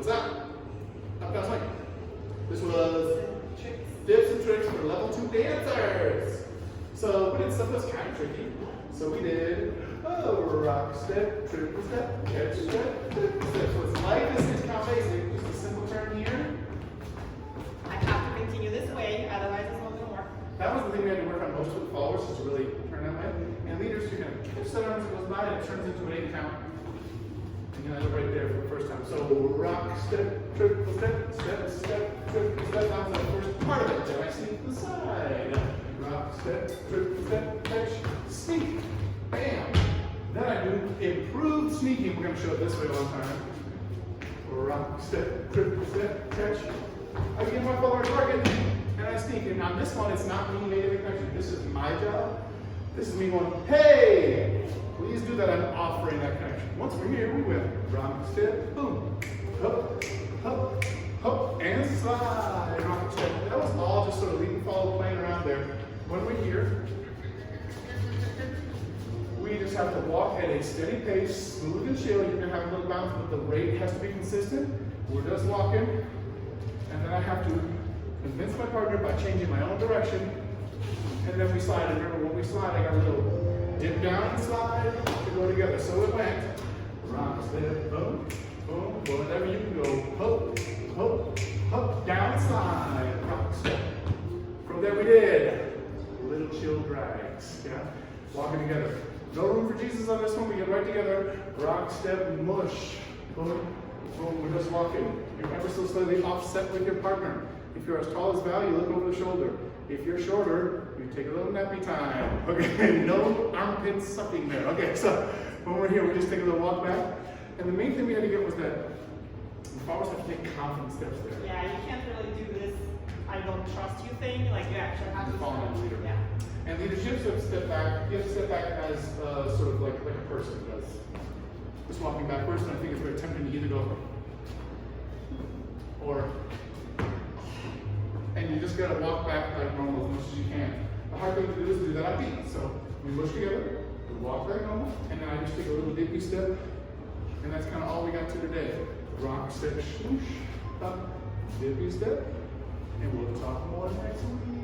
What's that? Uptown Swing. This was tips and tricks for level 2 dancers. So we did stuff that's kind of tricky. So we did rock step, triple step, catch step, triple step. So it's like this is kind of basic, just a simple turn here. I have to continue this way, otherwise it's not going to work. That was the thing we had to work on most with followers, is to really turn that way. And leaders, you're going to catch that arm as it goes by, and it turns into an 8 count. And you know, right there for the first time. So rock step, triple step, step, step, triple step. That was the first part of it. Then I sneak to the side. Rock step, triple step, catch, sneak. Bam. Then I do improved sneaking. We're going to show it this way one time. Rock step, triple step, catch. I give my follower a target, and I sneak. And on this one, it's not me making the connection. This is my job. This is me going, hey, please do that. I'm offering that connection. Once we're here, we went rock step, boom, hop, hop, hop, and slide. Rock step. That was all just sort of lead and follow, playing around there. When we're here, we just have to walk at a steady pace, smooth and chill. You're gonna have a little bounce, but the rate has to be consistent. We're just walking, and then I have to convince my partner by changing my own direction, and then we slide. And remember, when we slide, I got a little dip down and slide to go together. So it went rock step, boom, boom, whatever you can go, hop, hop, hop, down and slide, rock step. From there we did little chill drags, yeah, walking together. No room for Jesus on this one. We get right together. Rock, step, mush. Boom, boom. We're just walking. You're ever so slightly offset with your partner. If you're as tall as Val, you look over the shoulder. If you're shorter, you take a little nappy time. Okay, no armpit sucking there. Okay, so when we're here, we just take a little walk back. And the main thing we had to get was that the followers have to take confident steps there. Yeah, you can't really do this I don't trust you thing. Like you actually have to follow the leader. Yeah. And leadership, so step back. You have to step back as sort of like a person does. Just walking backwards, and I think it's very tempting to either go or, and you just gotta walk back like normal as much as you can. The hard thing to do is do that on beat. So we push together, we walk like normal, and then I just take a little dippy step, and that's kind of all we got to today. Rock, step, swoosh, up, dippy step, and we'll talk more next week.